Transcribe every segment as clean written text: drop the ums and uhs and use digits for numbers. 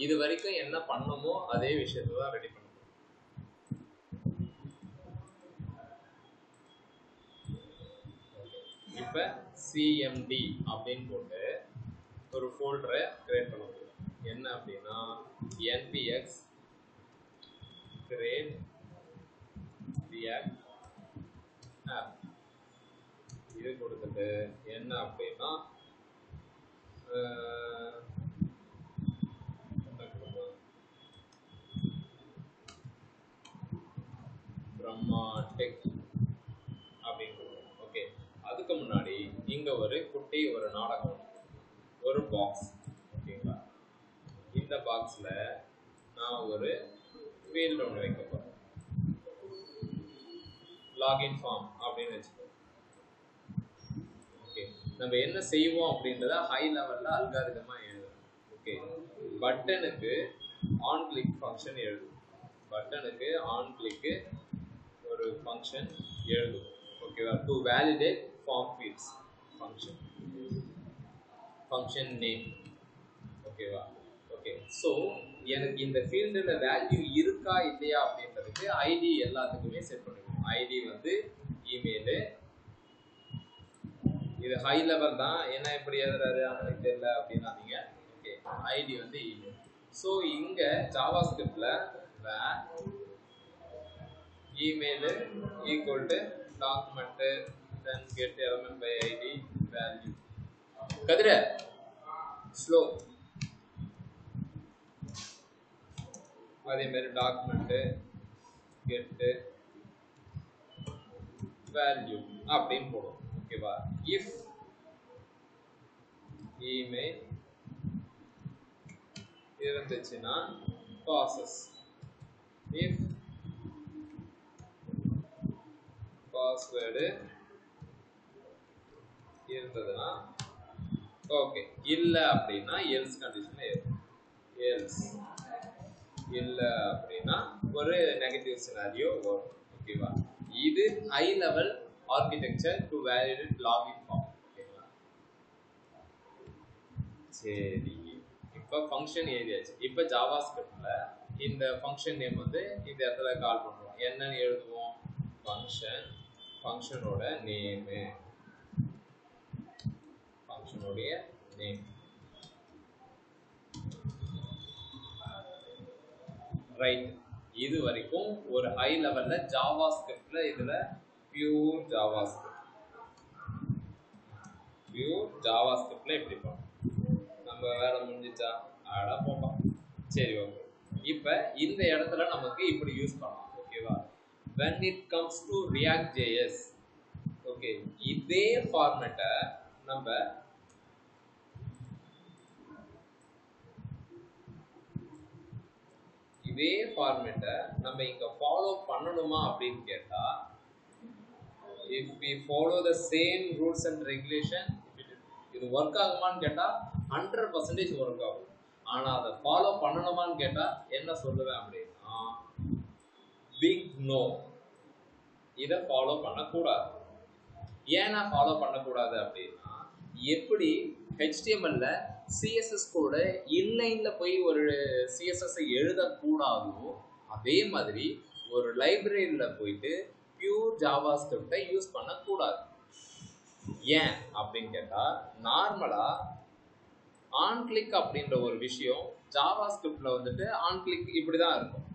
இது வரைக்கும் என்ன பண்ணமோ அதே விஷயத்தை தான் ரெடி பண்ணணும். இப்போ CMD அப்படின்னு போட்டு ஒரு ஃபோல்டரை கிரியேட் பண்ண முடியும். என்ன அப்படின்னா npx create react app இது கொடுத்துட்டு என்ன அப்படின்னா பிரம்மா டெக் அப்படின்னு. ஓகே, அதுக்கு முன்னாடி இங்க ஒரு குட்டி ஒரு நாடகம், ஒரு பாக்ஸ். ஓகேங்களா, இந்த பாக்ஸ்ல நான் ஒரு ஃபீல்டு ஒன்று வைக்க போறேன். லாகின் ஃபார்ம் அப்படின்னு வச்சுக்கோ. ஓகே, நம்ம என்ன செய்வோம் அப்படின்றத ஹை லெவல்ல அல்காரிதமா எழுதுறோம். ஓகே, பட்டனுக்கு ஆன் கிளிக் ஃபங்க்ஷன் எழுதும். பட்டனுக்கு ஆன் கிளிக்கு ஒரு ஃபங்க்ஷன் எழுதும். ஓகேவா, to validate form fields function name. ஓகேவா, ஓகே. ஸோ எனக்கு இந்த ஃபீல்டில் வேல்யூ இருக்கா இல்லையா அப்படின்றதுக்கு ஐடி எல்லாத்துக்குமே செட் பண்ணிக்கணும். ஐடி வந்து இமெயிலு, இது ஹை லெவல் தான், என்ன எப்படி எழுதுறாரு எனக்கு தெரியல அப்படின்னாதீங்க. ஓகே, ஐடி வந்து இமெயில். ஸோ இங்கே ஜாவா ஸ்கிரிப்டில் email equal to document then get element by ID value. கதிர ஸ்லோ. அதே மாதிரி டாக்குமெண்ட்டு கெட்டு வேல்யூ அப்படின்னு போடும். ஓகேவா, இஃப் இமெயில் இருந்துச்சுன்னா ப்ராசஸ், இஃப் பாஸ்வேர்டு இருந்ததுன்னா ஓகே, இல்லை அப்படின்னா எல்ஸ் கண்டிஷன்ல இருக்கும். எல்ஸ் இல்லை அப்படின்னா ஒரு நெகட்டிவ் சினாரியோ வரும். ஓகேவா, இது high level architecture to validate login form. ஓகேவா, சரி. இப்போ ஃபங்க்ஷன் எழுதியாச்சு. இப்போ ஜாவா ஸ்கிரிப்ட்ல இந்த ஃபங்க்ஷன் நேம் வந்து இந்த இடத்துல கால் பண்ணுறோம். என்னன்னு எழுதுவோம்? ஃபங்க்ஷனோட நேமு, ஃபங்க்ஷனுடைய நேம். ரைட், இது வரைக்கும் ஒரு ஹை லெவல்ல ஜாவா ஸ்கிரிப்ட்ல இதுல பியூர் ஜாவா ஸ்கிரிப்ட்ல எப்படி பண்ணோம்? நம்ம வேலை முடிஞ்சிச்சா? ஆடா போப்பா. சரி, ஓகே. இப்போ இந்த இடத்துல நமக்கு இப்படி யூஸ் பண்ணலாம். ஓகேவா, when it comes to React.js, okay, இதே ஃபார்மேட்டை நம்ம இங்க ஃபாலோ பண்ணணுமா அப்படின்னு கேட்டா, if we follow the same rules and regulation, இது ஒர்க் ஆகுமான்னு கேட்டா 100% ஒர்க் ஆகும். ஆனா அதை ஃபாலோ பண்ணணுமான்னு கேட்டா என்ன சொல்லுவேன் அப்படின்னா, பிக் நோ. இதை ஃபாலோ பண்ணக்கூடாது. ஏன்னா ஃபாலோ பண்ணக்கூடாது அப்படின்னா, எப்படி HTML CSS கூட இன்லைன்ல போய் ஒரு CSS எழுதக்கூடாதோ அதே மாதிரி ஒரு லைப்ரரியில போயிட்டு பியூர் ஜாவா ஸ்கிரிப்டை யூஸ் பண்ணக்கூடாது. ஏன் அப்படின்னு கேட்டா, நார்மலா ஆன் கிளிக் அப்படின்ற ஒரு விஷயம் ஜாவா ஸ்கிரிப்ட்ல வந்துட்டு ஆன் கிளிக் இப்படிதான் இருக்கும்.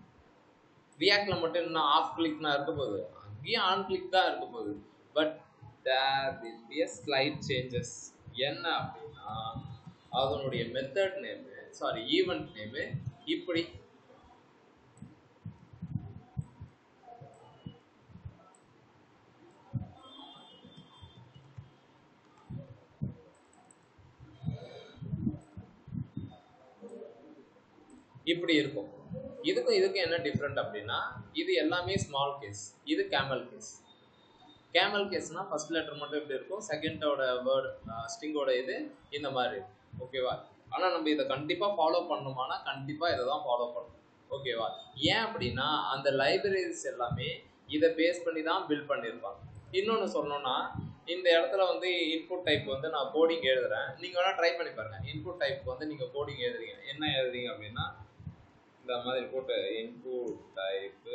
ரியாக்ட்ல மட்டும் என்ன ஆஃப் கிளிக்னா இருக்க போகுது, அங்கேயும் ஆன் கிளிக் தான் இருக்க போகுது. But there will be a slight changes. என்ன அப்படின்னா, அதனுடைய மெத்தட் நேம், ஈவென்ட் நேம் இப்படி. இப்படி இருக்கும். இதுக்கும் என்ன டிஃப்ரெண்ட் அப்படின்னா, இது எல்லாமே ஸ்மால் கேஸ், இது கேமல் கேஸ். கேமல் கேஸ்னா ஃபர்ஸ்ட் லெட்டர் மட்டும் இப்படி இருக்கும், செகண்டோட வேர்டு ஸ்ட்ரிங்கோட இது இந்த மாதிரி. ஓகேவா, ஆனால் நம்ம இதை கண்டிப்பாக ஃபாலோ பண்ணணுமானா கண்டிப்பாக இதை தான் ஃபாலோ பண்ணணும். ஓகேவா, ஏன் அப்படின்னா அந்த லைப்ரரிஸ் எல்லாமே இதை பேஸ் பண்ணி தான் பில்ட் பண்ணியிருப்பாங்க. இன்னொன்று சொல்லணும்னா, இந்த இடத்துல வந்து இன்புட் டைப் வந்து நான் கோடிங் எழுதுறேன். நீங்க வேணா ட்ரை பண்ணி பாருங்க. இன்புட் டைப் வந்து நீங்க கோடிங் எழுதுறீங்க. என்ன எழுதுறீங்க அப்படின்னா இந்த மாதிரி போட்டு இன்புட் டைப்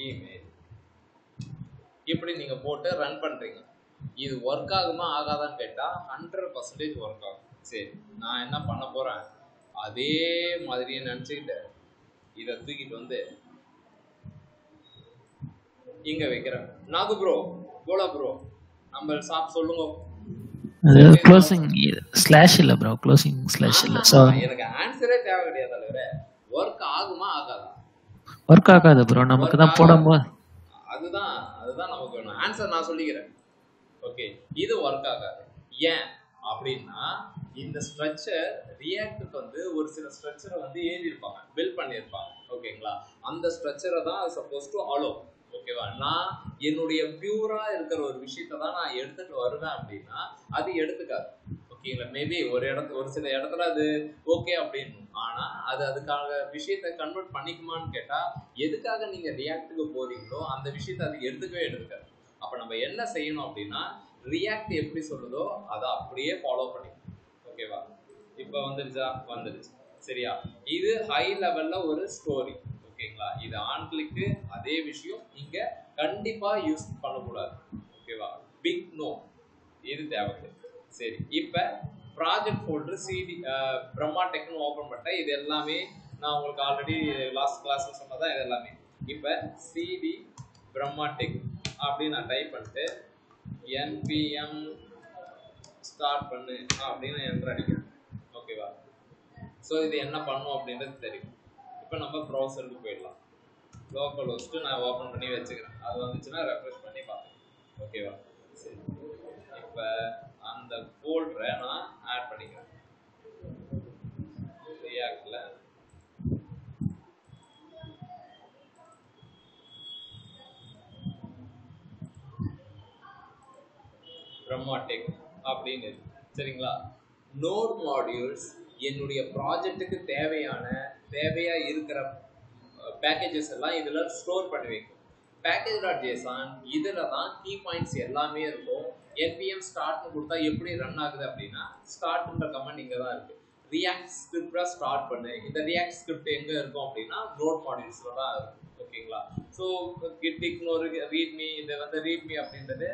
இமெயில் இப்படி நீங்க போட்டு ரன் பண்றீங்க. இது ஒர்க் ஆகுமா ஆகாதான்னு கேட்டா 100% ஒர்க் ஆகும். சரி, நான் என்ன பண்ண போறேன், அதே மாதிரியே நினைச்சுக்கிட்டு இதை தூக்கிட்டு வந்து இங்க வைக்கிறேன். நாகு ப்ரோ, போலா ப்ரோ, நம்ம சாப் சொல்லுங்க. க்ளோசிங் ஸ்லாஷ் இல்ல ப்ரோ, க்ளோசிங் ஸ்லாஷ் இல்ல. சோ எனக்கு ஆன்சரே தேவை கிடையாது தலைவரே. ஒர்க் ஆகுமா ஆகாதா? ஒர்க் ஆகாது ப்ரோ, நமக்கு தான் போடும்போது. அதுதான் நமக்கு வேணும். ஆன்சர் நான் சொல்லிக்கிறேன். ஓகே, இது ஒர்க் ஆகாது. ஏன் அப்படின்னா இந்த ஸ்ட்ரக்சர் ரியாக்டுக்கு வந்து ஒரு சில ஸ்ட்ரக்சரை வந்து எழுதியிருப்பாங்க, பில்ட் பண்ணியிருப்பாங்க. ஓகேங்களா, அந்த ஸ்ட்ரக்சரை தான் சப்போஸ் டு அலோ. ஓகேவா, நான் என்னுடைய பியூரா இருக்கிற ஒரு விஷயத்தை தான் நான் எடுத்துட்டு வருவேன் அப்படின்னா அது எடுத்துக்காது. ஓகேங்களா, மேபி ஒரு சில இடத்துல அது ஓகே அப்படின்னு, ஆனா அது அதுக்காக விஷயத்தை கன்வெர்ட் பண்ணிக்குமான்னு கேட்டா எதுக்காக நீங்க ரியாக்டுக்கு போறீங்களோ அந்த விஷயத்தை அது எடுத்துக்கவே எடுத்துக்காது. அப்ப நம்ம என்ன செய்யணும் அப்படின்னா ரியாக்ட் எப்படி சொல்லுதோ அதை அப்படியே ஃபாலோ பண்ணிக்கணும். ஓகேவா, இப்போ வந்துடுச்சு சரியா. இது ஹை லெவல்ல ஒரு ஸ்டோரி. ஓகேங்களா, இது ஆன் கிளிக்கு அதே விஷயம் இங்க கண்டிப்பா யூஸ் பண்ணக்கூடாது. ஓகேவா, பிக் நோ இது தேவை. சரி, இப்போ ப்ராஜெக்ட் ஃபோல்டர் சிடி பிரம்மா டெக்னு ஓப்பன் பண்ணிட்டேன். இது எல்லாமே நான் உங்களுக்கு ஆல்ரெடி லாஸ்ட் கிளாஸ்ல சொன்னதான் இது எல்லாமே. இப்போ சிடி பிரம்மா டெக் அப்படின்னு நான் டைப் பண்ணிட்டு என்பிஎம் ஸ்டார்ட் பண்ணு அப்படின்னு என்ட்ரு அடிக்கிறேன். ஓகேவா, ஸோ இது என்ன பண்ணும் அப்படின்றது தெரியும். இப்போ நம்ம ப்ரௌசருக்கு போயிடலாம். லோக்கல் ஹோஸ்ட்டு நான் ஓப்பன் பண்ணி வச்சுக்கிறேன். அது வந்துச்சுன்னா ரெஃப்ரெஷ் பண்ணி பார்த்துக்கிறேன். ஓகேவா, சரி, இப்போ அந்த ஃபோல்டரை நான் ஆட் பண்ணிக்கிறேன். ரியாக்டில் பிரம்மா டெக் அப்படின்னு சரிங்களா. நோட் மாடியூல்ஸ் என்னுடைய ப்ராஜெக்ட்டுக்கு தேவையா இருக்கிற பேக்கேஜஸ் எல்லாம் இதுல ஸ்டோர் பண்ணி வைக்கும். package.json இதுல தான் கீ பாயிண்ட்ஸ் எல்லாமே இருக்கும். npm ஸ்டார்ட்னு கொடுத்தா எப்படி ரன் ஆகுது அப்படின்னா ஸ்டார்ட்ன்ற கமெண்ட் இங்க தான் இருக்கு. ரியாக்ட் ஸ்கிரிப்டா ஸ்டார்ட் பண்ணு. இந்த ரியாக்ட் ஸ்கிரிப்ட் எங்க இருக்கும் அப்படின்னா நோட் மாடியூல்ஸ்ல தான் இருக்கும். ஓகேங்களா, ஸோ கிட்டிக்னு ஒரு ரீட்மி, இது வந்து ரீட்மி அப்படின்றது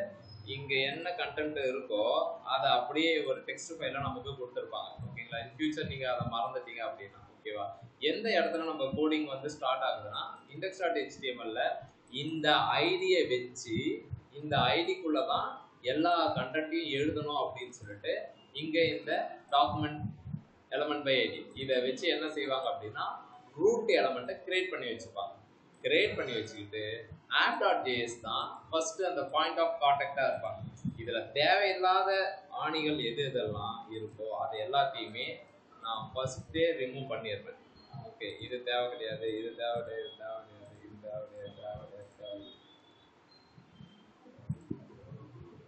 இங்க என்ன கண்டென்ட் இருக்கோ அதை அப்படியே ஒரு டெக்ஸ்ட் ஃபைல நமக்கு கொடுத்துருப்பாங்க. ஓகேங்களா, இன் ஃபியூச்சர் நீங்க அதை மறந்துட்டீங்க அப்படின்னா ஓகேவா, எந்த இடத்துல நம்ம கோடிங் வந்து ஸ்டார்ட் ஆகுதுன்னா index.html இந்த ஐடியை வச்சு இந்த ஐடிக்குள்ள தான் எல்லா கண்டென்ட்டையும் எழுதணும் அப்படின்னு சொல்லிட்டு இங்க இந்த டாக்குமெண்ட் எலமெண்ட் பை ஐடி இதை வச்சு என்ன செய்வாங்க அப்படின்னா ரூட் எலமெண்ட்டை கிரியேட் பண்ணி வச்சுப்பாங்க. கிரியேட் பண்ணி வச்சுக்கிட்டு app.js தான் ஃபர்ஸ்ட் அந்த பாயிண்ட் ஆஃப் கான்டாக்டா இருப்பாங்க. இதுல தேவையில்லாத ஆணிகள் எதெல்லாம் இருக்கோ அது எல்லாத்தையுமே நான் ஃபர்ஸ்டே ரிமூவ் பண்ணிடுறேன். ஓகே, இது தேவை கிடையாது, இது தேவை கிடையாது, இது தேவை கிடையாது, இது தேவை கிடையாது, தேவை கிடையாது,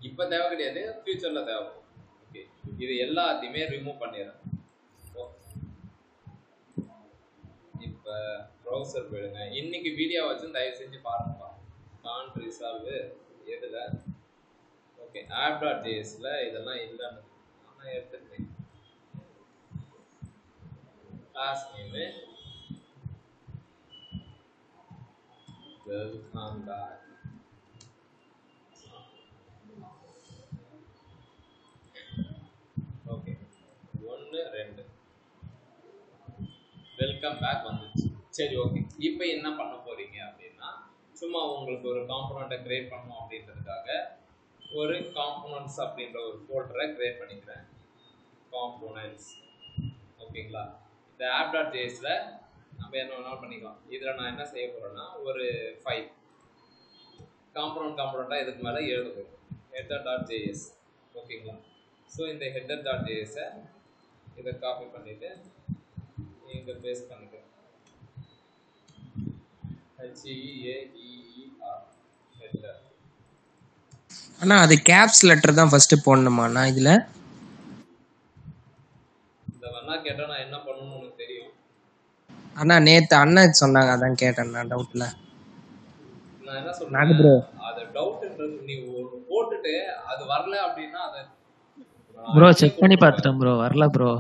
இப்போ தேவை கிடையாது, ஃபியூச்சர்ல தேவை. ஓகே, இது எல்லாத்தையுமே ரிமூவ் பண்ணிடுறேன். இப்போ ப்ரௌசர் போயிடுங்க. இன்னைக்கு வீடியோ வச்சு தயவு செஞ்சு பாருங்கப்பா. கான்ட் ரிசால்வ் எதுல ஓகே app.jsல இதெல்லாம் இல்லைன்னு நான் எடுத்துருக்கேன். Class name welcome back. Okay, 1 2 welcome back வந்துச்சு. சரி, ஓகே, இப்போ என்ன பண்ண போறீங்க அப்படின்னா சும்மா உங்களுக்கு ஒரு காம்போனண்ட்டை கிரியேட் பண்ணணும் அப்படின்றதுக்காக ஒரு காம்போனன்ட்ஸ் அப்படின்ற ஒரு ஃபோல்டரை கிரியேட் பண்ணிக்கிறேன். காம்போனன்ட்ஸ் ஓகேங்களா. இந்த app.jsல நம்ம என்ன வேணாலும் பண்ணிக்கலாம். இதில் நான் என்ன செய்ய போகிறேன்னா ஒரு ஃபைல் காம்போனண்ட்டாக இதுக்கு மேலே எழுத போகிறோம். header.js ஓகேங்களா. ஸோ இந்த header.jsஐ இதை காப்பி பண்ணிவிட்டு இங்கே பேஸ்ட் பண்ணிக்கிறேன். HEADER header. அண்ணா அது கேப்ஸ் லெட்டர் தான் ஃபர்ஸ்ட் போடணுமாண்ணா இதுல? இந்த வேணா கேட்டா நான் என்ன பண்ணணும்னு உனக்கு தெரியும். அண்ணா நேத்து அண்ணன் சொன்னாங்க, அதான் கேட்டேன் நான் டவுட்ல. நான் என்ன நாகு சொல்றேன், ப்ரோ அது டவுட்ன்றது நீ ஒரு போட்டுட்டு அது வரல அப்படின்னா அதை ப்ரோ அடிச்சே செக் பண்ணி கொண்டுருவேன். பார்த்துட்டேன் ப்ரோ, வரல ப்ரோ.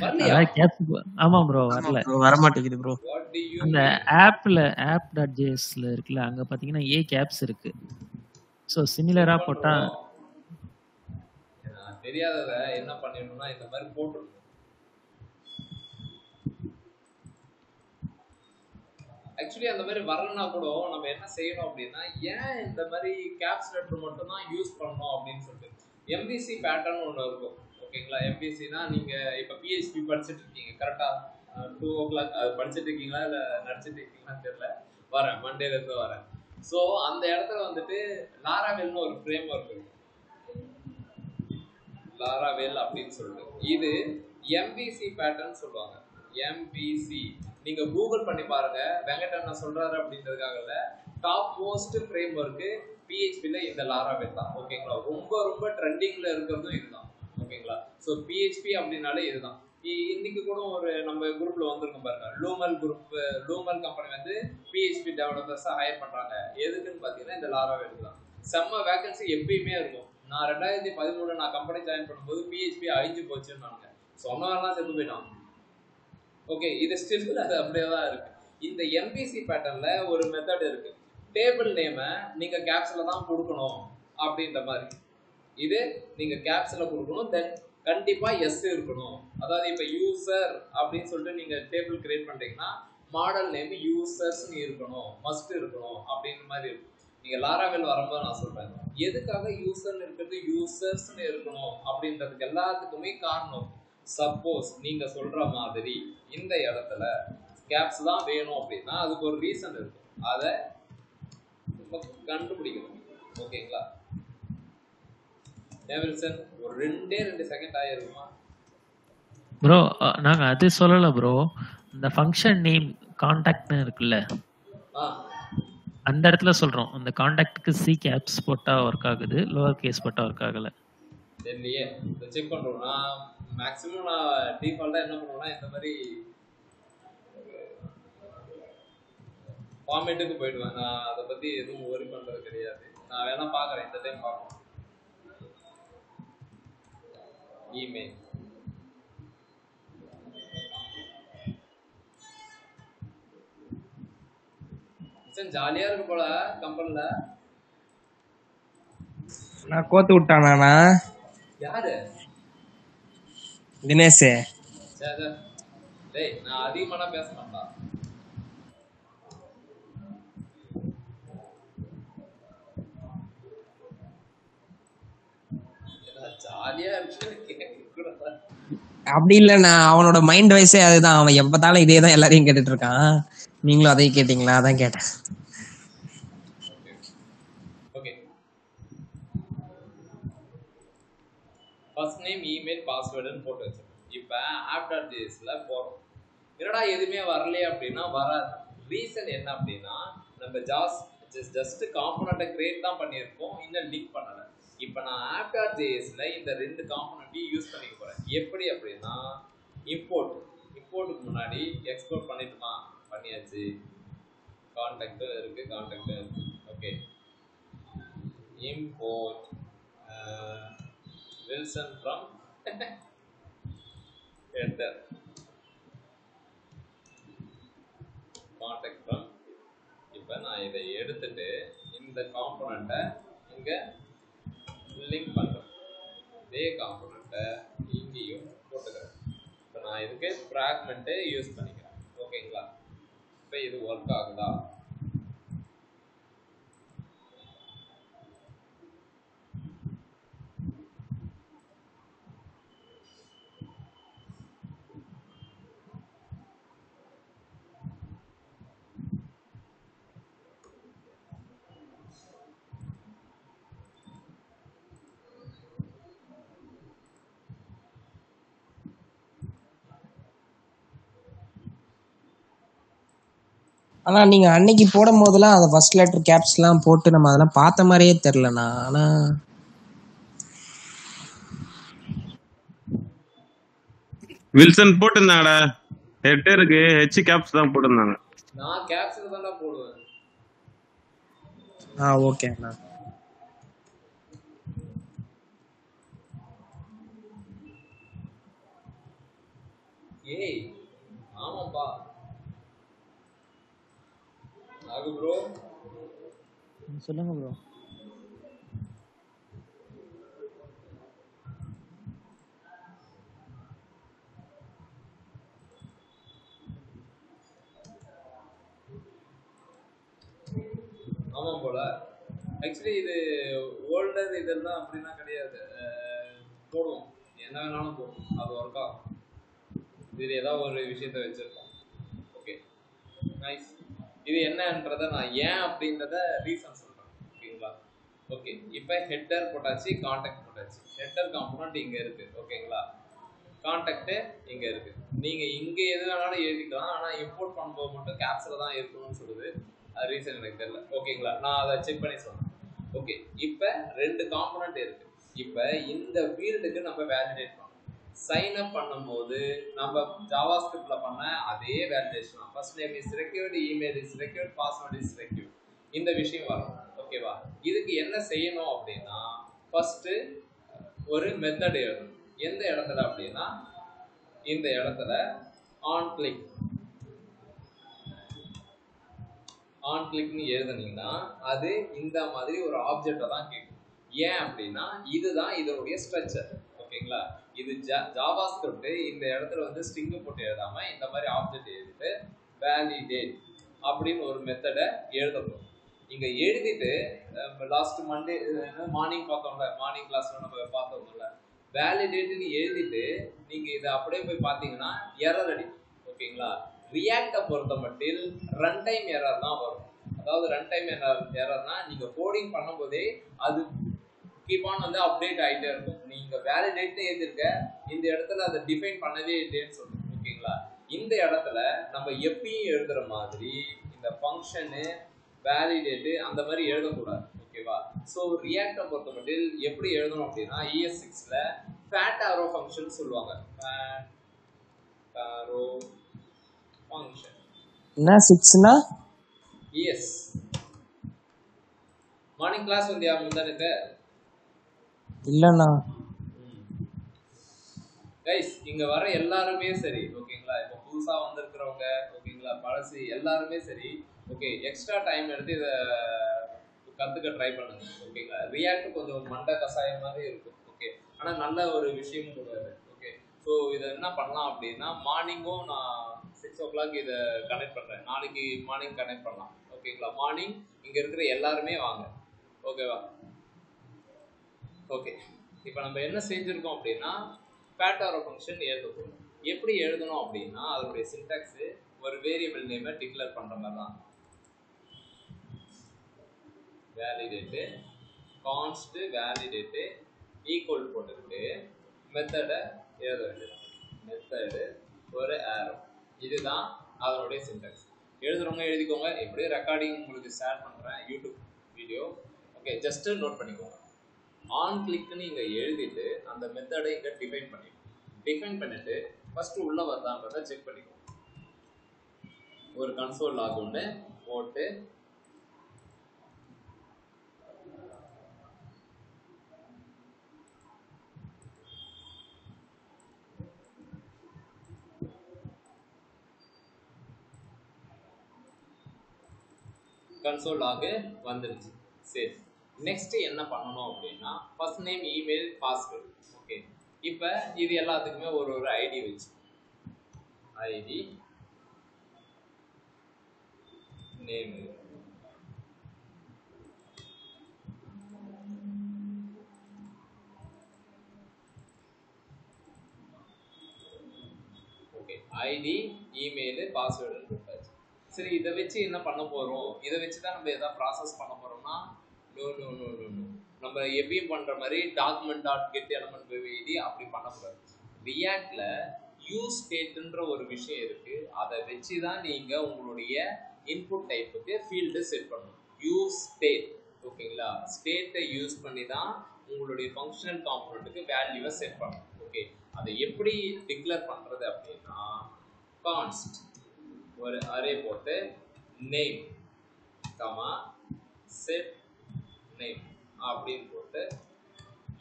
வரலையா? அதான் கேப்ஸ். ஆமா ப்ரோ, வரல. வரமாட்டேங்குது ப்ரோ. What do you அந்த mean? ஆப்ல app.jsல இருக்குல்ல, அங்க பாத்தீங்கன்னா ஏ கேப்ஸ் இருக்கு. சோ சிமிலரா செக் போட்டா பண்றோம். தெரியாதத என்ன பண்ணிடணும்னா இந்த மாதிரி போட்டுருணும். ஆக்சுவலி அந்த மாதிரி வரலன்னா கூட நம்ம என்ன செய்யணும் அப்படின்னா, ஏன் இந்த மாதிரி கேப்ஸ் லெட்டர் மட்டும் தான் யூஸ் பண்ணணும் அப்படின்னு சொல்லிட்டு எம்பிசி பேட்டர்ன் ஒன்று இருக்கும். ஓகேங்களா? எம்பிசினா நீங்க இப்ப பிஹெச்பி படிச்சுட்டு இருக்கீங்க கரெக்டா? 2 o'clock அது படிச்சுட்டு இருக்கீங்களா இல்லை நடிச்சிட்டு இருக்கீங்களான்னு தெரியல. வரேன், மண்டேல இருந்து வரேன். ஸோ அந்த இடத்துல வந்துட்டு லாராவெல்னு ஒரு ஃப்ரேம் ஒர்க் இருக்கும். லாராவெல் அப்படின்னு சொல்லிட்டு இது எம்பிசி பேட்டர்ன் சொல்லுவாங்க. எம்பிசி நீங்க கூகுள் பண்ணி பாருங்க. வெங்கட் நான் சொல்றாரு அப்படின்றதுக்காக டாப் மோஸ்ட் ஃப்ரேம் ஒர்க்கு பிஹெச்பில இந்த லாராவெல் தான். ஓகேங்களா? ரொம்ப ரொம்ப ட்ரெண்டிங்ல இருக்கிறதும் இதுதான். ஓகேங்களா? ஸோ பிஹெச்பி அப்படின்னாலே இதுதான். இன்னைக்கு கூட ஒரு நம்ம குரூப்ல வந்திருக்கோம் பாருங்க, லூமல் கம்பெனி வந்து பிஹெச்பி டெவலப்பர்ஸா ஹையர் பண்றாங்க. எதுக்குன்னு பாத்தீங்கன்னா இந்த லாராவெல் தான். செம்ம வேகன்சி எப்பயுமே இருக்கும். நான் 2013 நான் கம்பெனி ஜாயின் பண்ணும்போது பிஹெச்பி அழிஞ்சு போச்சுன்னு சொன்னவெல்லாம் செத்து போயிட்டான். ஓகே, இது ஸ்டில் அது அப்படியே தான் இருக்கு. இந்த எம்பிசி பேட்டர்ன்ல ஒரு மெத்தட் இருக்கு. டேபிள் நேமை நீங்க கேப்ஸ்ல தான் கொடுக்கணும் அப்படின்ற மாதிரி. இது நீங்க கேப்ஸ்ல கொடுக்கணும், தென் கண்டிப்பா எஸ் இருக்கணும். அதாவது இப்ப யூசர் அப்படின்னு சொல்லிட்டு நீங்க டேபிள் கிரியேட் பண்றீங்கன்னா மாடல் நேம் யூசர்ஸ்னு இருக்கணும், மஸ்ட் இருக்கணும் அப்படின்ற மாதிரி இருக்கும். நீங்க லாராவெல் வரும்போது நான் சொல்றேன் எதுக்காக யூசர்னு இருக்கிறது யூசர்ஸ்னு இருக்கணும் அப்படின்றதுக்கு எல்லாத்துக்குமே காரணம். சப்போஸ் நீங்க சொல்ற மாதிரி இந்த இடத்துல கேப்ஸ் தான் வேணும் அப்படின்னா அதுக்கு ஒரு ரீசன் இருக்கும். அதை கண்டுபிடிக்கணும். ஓகேங்களா? டேவில்சன் ஒரு 2 செகண்ட் ஆயிருக்குமா ப்ரோ? நாங்க அது சொல்லல ப்ரோ. இந்த ஃபங்க்ஷன் நேம் கான்டாக்ட்னு இருக்குல்ல, அந்த இடத்துல சொல்றோம். அந்த கான்டாக்ட்க்கு சி கேப்ஸ் போட்டா ஒர்க் ஆகுது, லோவர் கேஸ் போட்டா ஒர்க் ஆகல. தெரியலையே, செக் பண்றோம். நான் மேக்ஸிமம் நான் டிஃபால்ட்டா என்ன பண்ணுவேன்னா இந்த மாதிரி ஃபார்மேட்டுக்கு போயிடுவேன். நான் அதை பத்தி எதுவும் ஒரி பண்றது கிடையாது. நான் வேணா பாக்குறேன், இந்த டைம் பார்ப்போம். இமெயில் ஜாலியா இருக்கு போல கம்பெனில. நான் கோத்து விட்டானா? யாரு? தினேஷ். டேய் நான் அதிகமான பேச மாட்டா. ஜாலியா இருக்கு அப்படி இல்லண்ணா, அவனோட மைண்ட் வைஸே அதுதான். அவன் எப்பத்தாலும் இதே தான் எல்லாரையும் கேட்டுட்டு இருக்கான். நீங்களும் அதையும் கேட்டீங்களா? அதான் கேட்டேன். ஓகே, ஃபர்ஸ்ட் நேம் இமெயில் பாஸ்வேர்டுன்னு போட்டு வச்சிருக்கோம். இப்போ app.jsல போறோம். என்னடா எதுவுமே வரலையே அப்படின்னா வராது. ரீசன் என்ன அப்படின்னா நம்ம ஜஸ்ட் காம்பனண்ட்டை கிரியேட் தான் பண்ணியிருக்கோம், இன்னும் லிங்க் பண்ணலை. இப்போ நான் app.jsல இந்த 2 காம்பனண்ட்டையும் யூஸ் பண்ணிக்க போகிறேன். எப்படி அப்படின்னா இம்போர்ட்டுக்கு முன்னாடி எக்ஸ்போர்ட் பண்ணிட்டுமா, பண்ணியாச்சு. கான்டாக்டும் இருக்கு. Okay, import Wilson from enter contact from. இப்போ நான் இதை எடுத்துட்டு இந்த காம்பனண்ட்டை இங்கே லிங்க் பண்ணுறேன். இதே காம்பனண்ட்டை இங்கேயும் போட்டுக்கிறேன். இப்போ நான் இதுக்கு ஃப்ராக்மெண்ட்டை யூஸ் பண்ணிக்கிறேன். ஓகேங்களா? இப்போ இது ஒர்க் ஆகுதா? ஆனா நீங்க அன்னைக்கு போடும் போதெல்லாம் அதை ஃபர்ஸ்ட் லெட்டர் கேப்ஸ் எல்லாம் போட்டு நம்ம அதெல்லாம் பார்த்த மாதிரியே தெரியலண்ணா. ஆனா வில்சன் போட்டுருந்தாடா ஹெட்டருக்கு ஹெச் கேப்ஸ் தான் போட்டிருந்தாங்க. நான் கேப்ஸ்ல தான்டா போடுவேன். ஓகே அண்ணா. ஏய் ஆமாப்பா நாகு ப்ரோ சொல்லுங்க ப்ரோ. ஆமாம் போல. ஆக்சுவலி இது ஓல்டர் இதெல்லாம் அப்படின்னா கிடையாது. போடுவோம், என்ன வேணாலும் போடுவோம், அது ஒர்க் ஆகும். இது ஏதாவது ஒரு விஷயத்த வச்சிருக்கோம். Okay nice. இது என்னன்றதை நான் ஏன் அப்படின்றத ரீசன் சொல்கிறேன். ஓகேங்களா? ஓகே, இப்போ ஹெட்டர் போட்டாச்சு, கான்டாக்ட் போட்டாச்சு. ஹெட்டர் காம்பனண்ட் இங்கே இருக்குது. ஓகேங்களா? கான்டாக்டு இங்கே இருக்குது. நீங்கள் இங்கே எது வேணாலும் எழுதிக்கலாம். ஆனால் இம்போர்ட் பண்ணும்போது மட்டும் கேப்ஸில் தான் இருக்கணும்னு சொல்லுது. அது ரீசன் எனக்கு தெரியல. ஓகேங்களா? நான் அதை செக் பண்ணி சொல்கிறேன். ஓகே, இப்போ 2 காம்பனண்ட் இருக்குது. இப்போ இந்த ஃபீல்டுக்கு நம்ம வேலிடேட் பண்ணணும். சைன் அப் பண்ணும்போது நம்ம ஜாவாஸ்கிரிப்ட்ல பண்ண அதே validation. First name is required, email is required, password is required. இந்த விஷயம் வரும். ஓகேவா? இதுக்கு என்ன செய்யணும் அப்படின்னா, ஃபர்ஸ்ட் ஒரு மெத்தட் எழுதணும். எந்த இடத்துல அப்படின்னா, இந்த இடத்துல ஆன் கிளிக்னு எழுதுனீங்கன்னா அது இந்த மாதிரி ஒரு ஆப்ஜெக்டை தான் கேட்கும். ஏன் அப்படின்னா இதுதான் இதனுடைய ஸ்ட்ரக்சர். ஓகேங்களா? இது ஜாவாஸ்கிரிப்ட் இந்த இடத்துல வந்து ஸ்ட்ரிங் போட்டு எழுதாம இந்த மாதிரி ஆப்ஜெக்ட் எழுதிட்டு வேலிடேட் அப்படின்னு ஒரு மெத்தடை எழுதணும். இங்க எழுதிட்டு லாஸ்ட் மண்டே மார்னிங் பார்த்தோம்ல, மார்னிங் கிளாஸ்ல நம்ம பார்த்தோம்ல, வேலிடேட்னு எழுதிட்டு நீங்க இதை அப்படியே போய் பார்த்தீங்கன்னா எரர் அடிக்கும். ஓகேங்களா? ரியாக்டை பொறுத்த மட்டில் ரன் டைம் எரர் தான் வரும். அதாவது ரன் டைம் எரர்னா நீங்க கோடிங் பண்ணும்போதே அது கீப் ஆன் வந்து அப்டேட் ஆகிட்டே இருக்கும். நீங்க வேலிடேட்னு எழுதிருக்க, இந்த இடத்துல அதை டிஃபைன் பண்ணவே இல்லைன்னு சொல்லுங்க. ஓகேங்களா? இந்த இடத்துல நம்ம எப்பயும் எழுதுற மாதிரி இந்த ஃபங்க்ஷனு வேலிடேட்டு அந்த மாதிரி எழுதக்கூடாது. ஓகேவா? ஸோ ரியாக்டை பொறுத்த மட்டும் எப்படி எழுதணும் அப்படின்னா, ES6ல ஃபேட் ஆரோ ஃபங்க்ஷன் சொல்லுவாங்க. ஃபேட் ஆரோ ஃபங்க்ஷன் என்ன 6னா? ES. மார்னிங் கிளாஸ் வந்தியா முந்தானுக்கு? இல்லண்ணா. கைஸ், இங்க வர எல்லாருமே சரி. ஓகேங்களா? இப்போ புதுசா வந்திருக்கிறவங்க, ஓகேங்களா, பழசு எல்லாருமே சரி. ஓகே, எக்ஸ்ட்ரா டைம் எடுத்து இதை கத்துக்க ட்ரை பண்ணுங்க. ஓகேங்களா? ரியாக்ட் கொஞ்சம் மண்டை கசாயம் மாதிரி இருக்கும். ஓகே, ஆனா நல்ல ஒரு விஷயமும் கூட. ஓகே, ஸோ இதை என்ன பண்ணலாம் அப்படின்னா, மார்னிங்கும் நான் 6 o'clock இதை கனெக்ட் பண்றேன். நாளைக்கு மார்னிங் கனெக்ட் பண்ணலாம். ஓகேங்களா? மார்னிங் இங்க இருக்கிற எல்லாருமே வாங்க. ஓகேவா? ஓகே, இப்போ நம்ம என்ன செஞ்சிருக்கோம் அப்படின்னா, ஃபேட் ஆரோ ஃபங்க்ஷன் எழுத போகிறோம். எப்படி எழுதணும் அப்படின்னா, அதனுடைய சின்டாக்ஸ் ஒரு வேரியபிள் நேமை டிக்ளேர் பண்ற மாதிரி தான். வேலிடேட்டு கான்ஸ்ட் வேலிடேட்டு ஈக்குவல் போட்டுக்கிட்டு மெத்தடை எழுத வேண்டியது. மெத்தடு ஒரு ஆரோ, இதுதான் அதனுடைய சின்டாக்ஸ். எழுதுறவங்க எழுதிக்கோங்க. எப்படியும் ரெக்கார்டிங் உங்களுக்கு ஷேர் பண்ணுறேன், YouTube video. Okay, just note பண்ணிக்கோங்க. ஆன் கிளிக்னு இங்கே எழுதிட்டு அந்த மெத்தடை இங்கே டிஃபைன் பண்ணிட்டு ஃபர்ஸ்ட் உள்ள வருதான்றதை செக் பண்ணிக்கோங்க. ஒரு கன்சோல் லாக் ஒன்று போட்டு கன்சோல் லாக் வந்துருச்சு. சரி, நெக்ஸ்ட் என்ன பண்ணணும் அப்படின்னா, first name, email, password. Okay, இப்போ இது எல்லாத்துக்குமே ஒரு ஐடி வச்சு, ID name, okay, ID, email, password கொடுத்தாச்சு. சரி, இதை வச்சு என்ன பண்ண போறோம்? இதை வச்சு தான் நம்ம எதாவது ப்ராசஸ் பண்ண போறோம்னா, நோ, நம்ம எப்பயும் பண்ற மாதிரி document.get element id அப்படி பண்ணக்கூடாது. ரியாக்ட்ல யூஸ் ஸ்டேட்ன்ற ஒரு விஷயம் இருக்கு. அதை வச்சு தான் நீங்க உங்களுடைய இன்புட் டைப்புக்கு ஃபீல்டு செட் பண்ணணும். Use state. ஓகேங்களா? ஸ்டேட்டை யூஸ் பண்ணி தான் உங்களுடைய ஃபங்க்ஷனல் காம்பனண்ட்டுக்கு வேல்யூவை செட் பண்ணணும். ஓகே, அதை எப்படி டிக்ளேர் பண்றது அப்படின்னா, கான்ஸ்ட் ஒரு அரே போட்டு நேம் கமா செட் நேம் அப்படின்னு போட்டு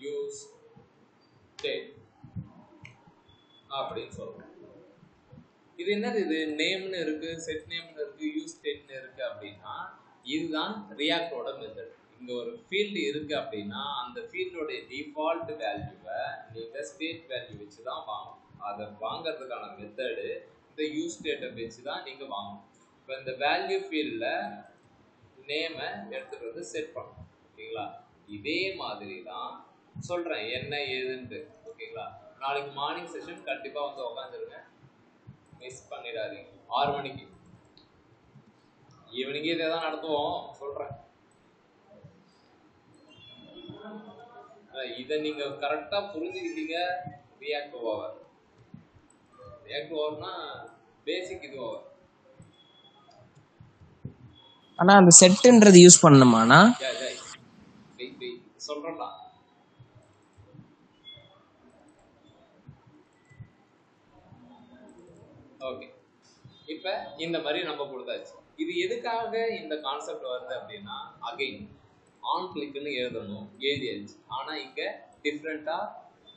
யூஸ் ஸ்டேட் அப்படின்னு சொல்றோம். இது என்னது? இது நேம்னு இருக்கு, செட் நேம்னு இருக்கு, யூஸ் ஸ்டேட்னு இருக்கு அப்படின்னா இதுதான் ரியாக்டோட மெத்தட். இங்க ஒரு ஃபீல்டு இருக்கு அப்படின்னா அந்த ஃபீல்டோட டிஃபால்ட் வேல்யூவை நீங்க ஸ்டேட் வேல்யூ வச்சு தான் வாங்கணும். அதை வாங்கறதுக்கான மெத்தடு இந்த யூஸ் ஸ்டேட்டை வச்சு தான் நீங்க வாங்கணும். இப்போ இந்த வேல்யூ ஃபீல்டில் நேமை எடுத்துட்டு வந்து செட் பண்ணணும். ஓகேங்களா? இதே மாதிரி தான் சொல்றேன் என்ன ஏதுன்ட்டு. ஓகேங்களா? நாளைக்கு மார்னிங் செஷன் கண்டிப்பா வந்து உட்காந்துருங்க, மிஸ் பண்ணிடாதீங்க. 6 மணிக்கு ஈவினிங்கே இதை தான் நடத்துவோம் சொல்றேன். இதை நீங்க கரெக்டா புரிஞ்சுக்கிட்டீங்க. ரியாக்ட் ஓவர், ரியாக்ட் ஓவர்னா பேசிக் இது ஓவர். ஆனா அந்த செட்ன்றது யூஸ் பண்ணணுமானா சொல்றேன்டா. ஓகே, இப்ப இந்த மாதிரி நம்ம கொடுத்தாச்சு. இது எதுக்காக இந்த கான்செப்ட் வருது அப்படின்னா அகைன் ஆன் கிளிக்னு எழுதணும், எழுதியாச்சு. ஆனா இங்க டிஃப்ரெண்டா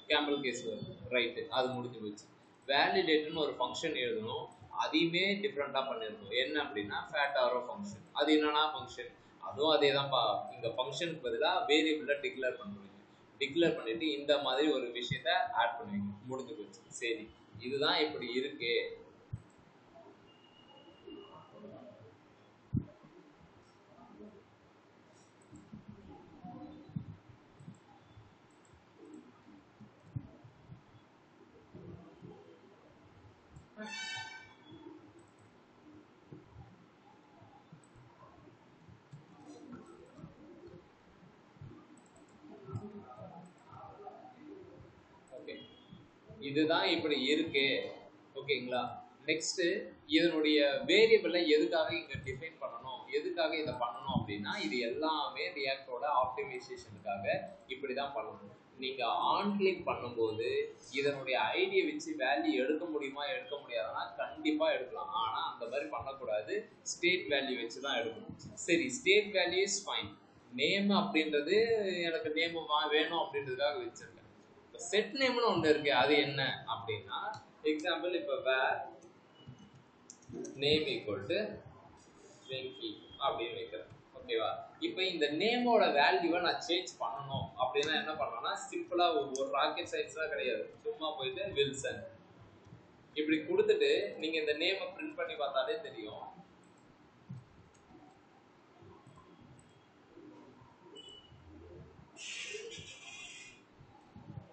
கேமல் கேஸ் வருது. ரைட்டு, அது முடிஞ்சு போச்சு. வேலிடேட்னு ஒரு ஃபங்க்ஷன் எழுதணும், அதையுமே டிஃப்ரெண்டா பண்ணிருக்கோம். என்ன அப்படின்னா ஃபேட் ஆரோ ஃபங்க்ஷன். அது என்னன்னா ஃபங்க்ஷன், அதுவும் அதே தான்ப்பா. இங்க ஃபங்க்ஷனுக்கு பதிலாக வேரியபிளை டிக்ளேர் பண்ணுவீங்க. டிக்ளேர் பண்ணிட்டு இந்த மாதிரி ஒரு விஷயத்த ஆட் பண்ணுவீங்க. முடிஞ்சு போச்சு. சரி, இதுதான் இப்படி இருக்கு. இதுதான் இப்படி இருக்கு. ஓகேங்களா? நெக்ஸ்ட் இதனுடைய வேரியபிளை எதுக்காக இங்க டிஃபைன் பண்ணணும், எதுக்காக இதை பண்ணணும் அப்படின்னா இது எல்லாமே ரியாக்டோட ஆப்டிமைசேஷனுக்காக இப்படி தான் பண்ணணும். நீங்க ஆன் கிளிக் பண்ணும்போது இதனுடைய ஐடியை வச்சு வேல்யூ எடுக்க முடியுமா எடுக்க முடியாதுன்னா கண்டிப்பா எடுக்கலாம். ஆனா அந்த மாதிரி பண்ணக்கூடாது, ஸ்டேட் வேல்யூ வச்சு தான் எடுக்கணும். சரி, state value is fine. Name அப்படின்றது எனக்கு நேம் வேணும் அப்படின்றதுக்காக வச்சிருக்கேன். செட் நேம்னு ஒன்று இருக்கு, அது என்ன அப்படின்னா எக்ஸாம்பிள் இப்போ வேர் நேம் ஈக்குவல் டு வெங்கி அப்படின்னு வைக்கிறேன். ஓகேவா? இப்போ இந்த நேமோட வேல்யூவை நான் சேஞ்ச் பண்ணணும் அப்படின்னா என்ன பண்ணணும்னா சிம்பிளா ஒரு ராக்கெட் சயின்ஸ்லாம் கிடையாது, சும்மா போயிட்டு வில்சன் இப்படி கொடுத்துட்டு நீங்க இந்த நேமை பிரிண்ட் பண்ணி பார்த்தாலே தெரியும்.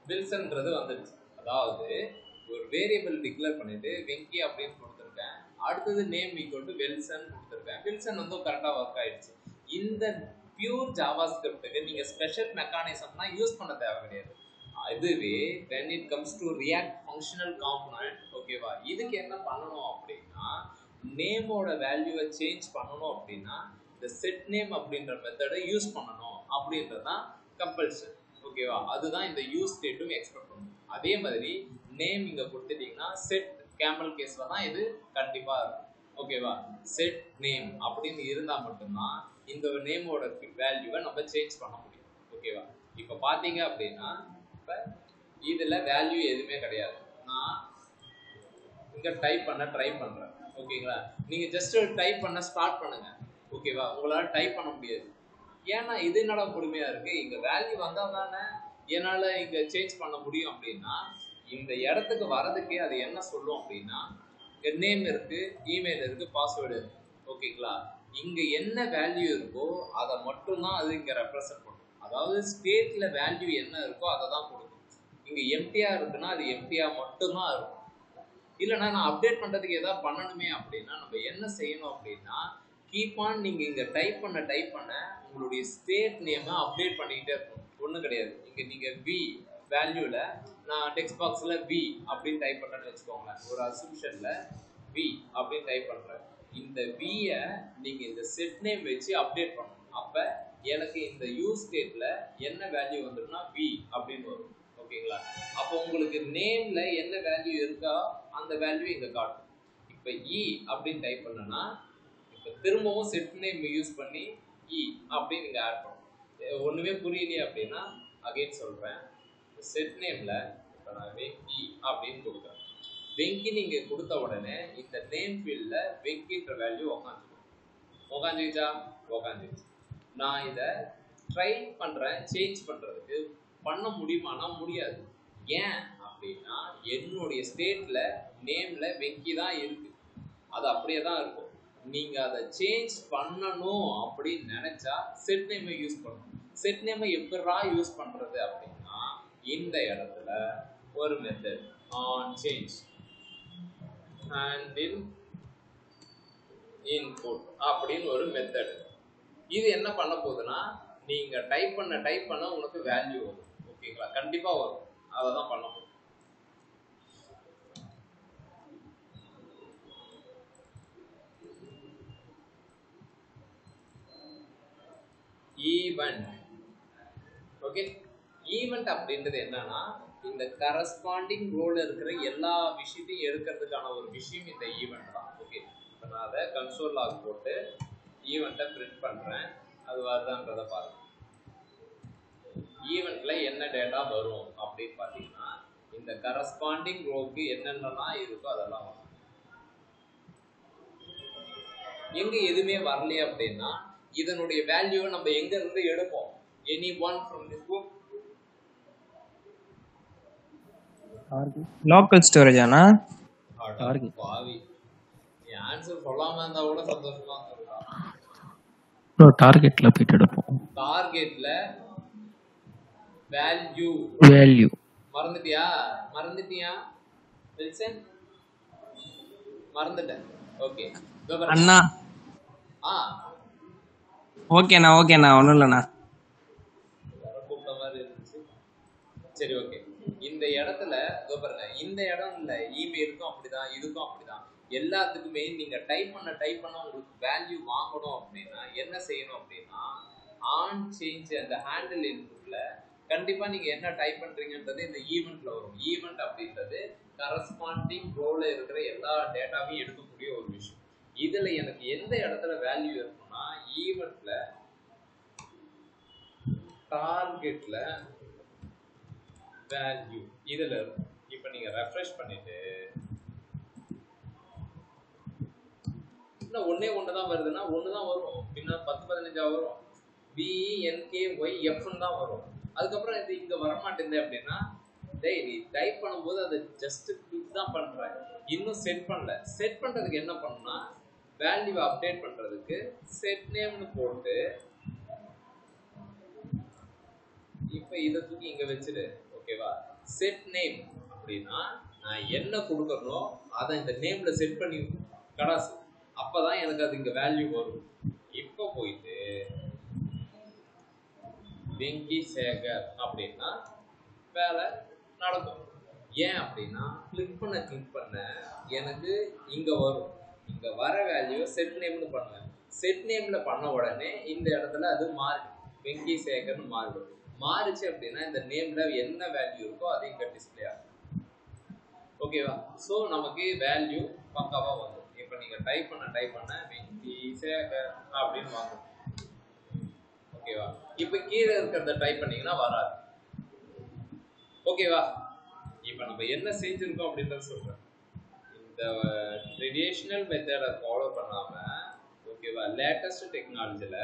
வில்சன்ன்றது வந்துடுச்சு. அதாவது ஒரு வேரியபிள் டிக்ளேர் பண்ணிட்டு வெங்கி அப்படின்னு கொடுத்துருக்கேன், அடுத்தது நேம் ஈக்குவல் டு வில்சன் கொடுத்துருக்கேன். வில்சன் வந்து கரெக்டாக ஒர்க் ஆயிடுச்சு. இந்த பியூர் ஜாவா ஸ்கிரிப்டுக்கு நீங்க ஸ்பெஷல் மெக்கானிசம்லாம் யூஸ் பண்ண தேவை கிடையாது. இதுவே when it comes to react functional component, ஓகேவா, இதுக்கு என்ன பண்ணணும் அப்படின்னா நேமோட வேல்யூவை சேஞ்ச் பண்ணணும் அப்படின்னா இந்த செட் நேம் அப்படின்ற மெத்தடை யூஸ் பண்ணணும் அப்படின்றதான் கம்பல்சரி. ஓகேவா? அதுதான் இந்த யூஸ் ஸ்டேட்டும் எக்ஸ்பெக்ட் பண்ணும். அதே மாதிரி நேம் இங்க கொடுத்துட்டீங்கன்னா செட் கேமல் கேஸ்ல தான் இது கண்டிப்பா இருக்கும். ஓகேவா? செட் நேம் அப்படின்னு இருந்தா மட்டும்தான் இந்த நேமோட வேல்யூவை நம்ம சேஞ்ச் பண்ண முடியும். ஓகேவா? இப்ப பாத்தீங்க அப்படின்னா இப்ப இதுல வேல்யூ எதுவுமே கிடையாது. நான் இங்க டைப் பண்ண ட்ரை பண்றேன். ஓகேங்களா? நீங்க ஜஸ்ட் டைப் பண்ண ஸ்டார்ட் பண்ணுங்க. ஓகேவா? உங்களால டைப் பண்ண முடியாது. ஏன்னா இது என்னடா கொடுமையா இருக்கு, இங்க வேல்யூ வந்தா தானே என்னால இங்க சேஞ்ச் பண்ண முடியும் அப்படின்னா இந்த இடத்துக்கு வரதுக்கே அது என்ன சொல்லும் அப்படின்னா நேம் இருக்கு, இமெயில் இருக்கு, பாஸ்வேர்டு இருக்கு. ஓகேங்களா? இங்க என்ன வேல்யூ இருக்கோ அதை மட்டும்தான் அது இங்க ரெப்ரசன்ட் பண்ணும். அதாவது ஸ்டேட்ல வேல்யூ என்ன இருக்கோ அதை தான் கொடுக்கும். இங்க எம்டியா இருக்குன்னா அது எம்டியா மட்டும்தான் இருக்கும். இல்லைன்னா நான் அப்டேட் பண்றதுக்கு ஏதாவது பண்ணணுமே அப்படின்னா நம்ம என்ன செய்யணும் அப்படின்னா கீப் ஆன் நீங்க இங்க டைப் பண்ண உங்களுடைய ஸ்டேட் நேமை அப்டேட் பண்ணிக்கிட்டே இருக்கணும். ஒன்றும் கிடையாது. இங்க நீங்க வி வேல்யூல நான் டெக்ஸ்ட் பாக்ஸ்ல வி அப்படின்னு டைப் பண்றேன்னு வச்சுக்கோங்களேன். ஒரு அசம்ஷன்ல வி அப்படின்னு டைப் பண்றேன். இந்த வியை நீங்க இந்த செட் நேம் வச்சு அப்டேட் பண்ணணும். அப்ப எனக்கு இந்த யூஸ் ஸ்டேட்ல என்ன வேல்யூ வந்துருன்னா வி அப்படின்னு வரும். ஓகேங்களா? அப்போ உங்களுக்கு நேம்ல என்ன வேல்யூ இருக்கா அந்த வேல்யூ இங்க காட்டும். இப்போ இ அப்படின்னு டைப் பண்ணனா இப்போ திரும்பவும் செட் நேம் யூஸ் பண்ணி இ அப்படின்னு நீங்கள் ஆட் பண்ணணும். ஒன்றுமே புரியலையே அப்படின்னா அகைன் சொல்கிறேன். செட் நேமில் இப்போ நான் வெங்கி அப்படின்னு கொடுக்குறேன். வெங்கி நீங்கள் கொடுத்த உடனே இந்த நேம் ஃபீல்டில் வெங்கின்ற வேல்யூ உக்காந்துருச்சா? உக்காந்துருச்சு. நான் இதை ட்ரை பண்ணுறேன் சேஞ்ச் பண்ணுறதுக்கு. பண்ண முடியுமானா முடியாது. ஏன் அப்படின்னா என்னுடைய ஸ்டேட்டில் நேமில் வெங்கி தான் இருக்குது, அது அப்படியே தான் இருக்கும். நீங்கள் அதை சேஞ்ச் பண்ணணும் அப்படின்னு நினச்சா செட் நேமை யூஸ் பண்ணணும். செட் நேமை எப்படா யூஸ் பண்ணுறது அப்படின்னா இந்த இடத்துல ஒரு method on change handle input அப்படின்னு ஒரு மெத்தட். இது என்ன பண்ண போகுதுன்னா நீங்கள் டைப் பண்ண உங்களுக்கு வேல்யூ வரும். ஓகேங்களா? கண்டிப்பாக வரும். அதை தான் பண்ண போகுது. ஈவெண்ட். ஓகே, ஈவெண்ட் அப்படின்றது என்னன்னா இந்த கரஸ்பாண்டிங் ரோல இருக்கிற எல்லா விஷயத்தையும் எடுக்கிறதுக்கான ஒரு விஷயம் இந்த ஈவெண்ட் தான். ஓகே, இப்போ நான் அதை கன்சோல் லாக் போட்டு ஈவெண்ட்டை பிரிண்ட் பண்ணுறேன். அது வருதான்றதை பாருங்க. ஈவெண்ட்ல என்ன டேட்டா வரும் அப்படின்னு பார்த்தீங்கன்னா இந்த கரஸ்பாண்டிங் ரோக்கு என்னென்னலாம் இருக்கோ அதெல்லாம் வரும். எங்க எதுவுமே வரலையே அப்படின்னா இதனுடைய வேல்யூவை நம்ம எங்க இருந்து எடுப்போம்? Any one from this book. Local storage ஆனா பாவி நீ ஆன்சர் சொல்லாம இருந்தா கூட சந்தோஷமா இருக்கலாம். ப்ரோ டார்கெட்ல போயிட்டு எடுப்போம். டார்கெட்ல வேல்யூ மறந்துட்டியா வில்சன்? மறந்துட்டேன். ஓகே அண்ணா. ஓகேண்ணா ஒன்றும் இல்லைண்ணா. கூப்பிட்ட மாதிரி இருந்துச்சு. சரி, ஓகே. இந்த இடத்துல பாருங்க, இந்த இடம் இல்லை, இமெயிலுக்கும் அப்படிதான், இதுக்கும் அப்படிதான். எல்லாத்துக்குமே நீங்க டைப் பண்ண உங்களுக்கு வேல்யூ வாங்கணும் அப்படின்னா என்ன செய்யணும் அப்படின்னா ஆன் சேஞ்ச் அந்த ஹேண்டில் இன்புட்ல கண்டிப்பா நீங்க என்ன டைப் பண்றீங்கன்றது இந்த ஈவெண்ட்ல வரும். ஈவெண்ட் அப்படின்றது கரஸ்பாண்டிங் ரோல இருக்கிற எல்லா டேட்டாவையும் எடுக்கக்கூடிய ஒரு விஷயம். இதுல எனக்கு எந்த இடத்துல வேல்யூ இருக்கும்னா ஈவெண்ட்ல டார்கெட்ல வேல்யூ இதுல இருக்கும். இப்போ நீங்க ரெஃப்ரெஷ் பண்ணிட்டு ஒன்னே ஒண்ணுதான் வருதுன்னா ஒண்ணுதான் வரும், பின்ன 10-15 வரும். BNKYF தான் வரும். அதுக்கப்புறம் இது இங்க வரமாட்டேங்குது அப்படின்னா நீ டைப் பண்ணும்போது அதை ஜஸ்ட் கிளிக் தான் பண்ற, இன்னும் செட் பண்ணல. செட் பண்றதுக்கு என்ன பண்ணணும்னா வேல்யூவை அப்டேட் பண்றதுக்கு செட் நேம்னு போட்டு இப்போ இதை தூக்கி இங்க வச்சிரு. ஓகேவா? செட் நேம் அப்படின்னா நான் என்ன கொடுக்கறனோ அதை இந்த நேம்ல செட் பண்ணி கடாசு, அப்பதான் எனக்கு அது இங்க வேல்யூ வரும். இப்போ போயிட்டு வெங்கி சேகர் அப்படின்னா வேலை நடக்கும். ஏன் அப்படின்னா கிளிக் பண்ண எனக்கு இங்க வரும். இங்க வர வேல்யூ செட் நேம்னு பண்ணுவேன். செட் நேம்ல பண்ண உடனே இந்த இடத்துல அது மாறிடும், வெங்கி சேகர்னு மாறிடும். மாறிச்சு அப்படின்னா இந்த நேம்ல என்ன வேல்யூ இருக்கோ அது இங்க டிஸ்பிளே ஆகும். ஓகேவா? ஸோ நமக்கு வேல்யூ பக்காவா வரும். இப்போ நீங்க டைப் பண்ண வெங்கி சேகர் அப்படின்னு வாங்கும். ஓகேவா? இப்போ கீழே இருக்கிறத டைப் பண்ணீங்கன்னா வராது. ஓகேவா? இப்போ நம்ம என்ன செஞ்சிருக்கோம் அப்படின்றத சொல்றேன். இந்த ட்ரெடிஷனல் மெத்தடை ஃபாலோ பண்ணாம ஓகேவா லேட்டஸ்ட் டெக்னாலஜியில்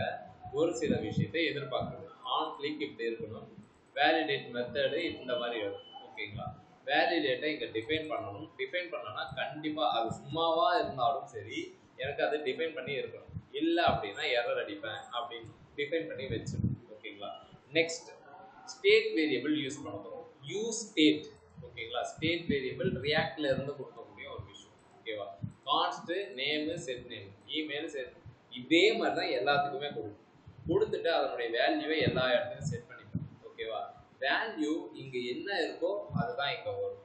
ஒரு சில விஷயத்தை எதிர்பார்க்குறது. ஆன் கிளிக் இப்படி இருக்கணும், வேலிடேட் மெத்தடு இந்த மாதிரி இருக்கும். ஓகேங்களா? வேலிடேட்டை இங்கே டிஃபைன் பண்ணணும். டிஃபைன் பண்ணோன்னா கண்டிப்பாக அது சும்மாவா இருந்தாலும் சரி எனக்கு அது டிஃபைன் பண்ணி இருக்கணும். இல்லை அப்படின்னா எரர் அடிப்பேன் அப்படின்னு டிஃபைன் பண்ணி வச்சிடணும். ஓகேங்களா? நெக்ஸ்ட் ஸ்டேட் வேரியபிள் யூஸ் பண்ண போகிறோம். Use state. ஓகேங்களா? ஸ்டேட் வேரியபிள் ரியாக்ட்ல இருந்து கொடுக்கக்கூடிய ஒரு விஷயம். ஓகேவா? Const name set name email set இதே மாதிரி தான் எல்லாத்துக்குமே கொடுத்துட்டு அதனுடைய வேல்யூவை எல்லா இடத்துலையும் செட் பண்ணிப்பேன். ஓகேவா? வேல்யூ இங்கே என்ன இருக்கோ அதுதான் இங்கே வரும்.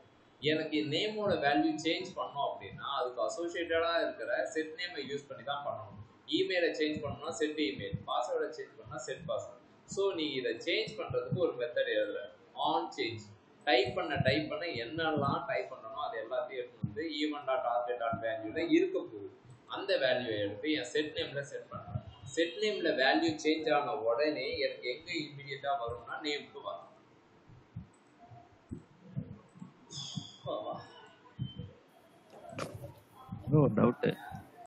எனக்கு நேமோட வேல்யூ சேஞ்ச் பண்ணோம் அப்படின்னா அதுக்கு அசோசியேட்டடாக இருக்கிற செட் நேமை யூஸ் பண்ணி தான் பண்ணணும். இமெயிலை சேஞ்ச் பண்ணணும்னா செட் இமெயில், பாஸ்வேர்டை சேஞ்ச் பண்ணால் செட் பாஸ்வேர்டு. ஸோ நீ இதை சேஞ்ச் பண்ணுறதுக்கு ஒரு மெத்தட் எழுதுற ஆன் சேஞ்ச். டைப் பண்ண என்னெல்லாம் டைப் பண்ணணும் அது எல்லாத்தையும் எடுத்து வந்து ஈவன் டாட் ஆப்ஜெக்ட் டாட் வேல்யூல இருக்க போகுது. அந்த வேல்யூவை எடுத்து என் செட் நேம்ல செட் பண்றேன். செட் நேம்ல வேல்யூ சேஞ்ச் ஆன உடனே எனக்கு எங்க இமிடியேட்டா வரும்னா நேம்க்கு வரும். ஒரு டவுட்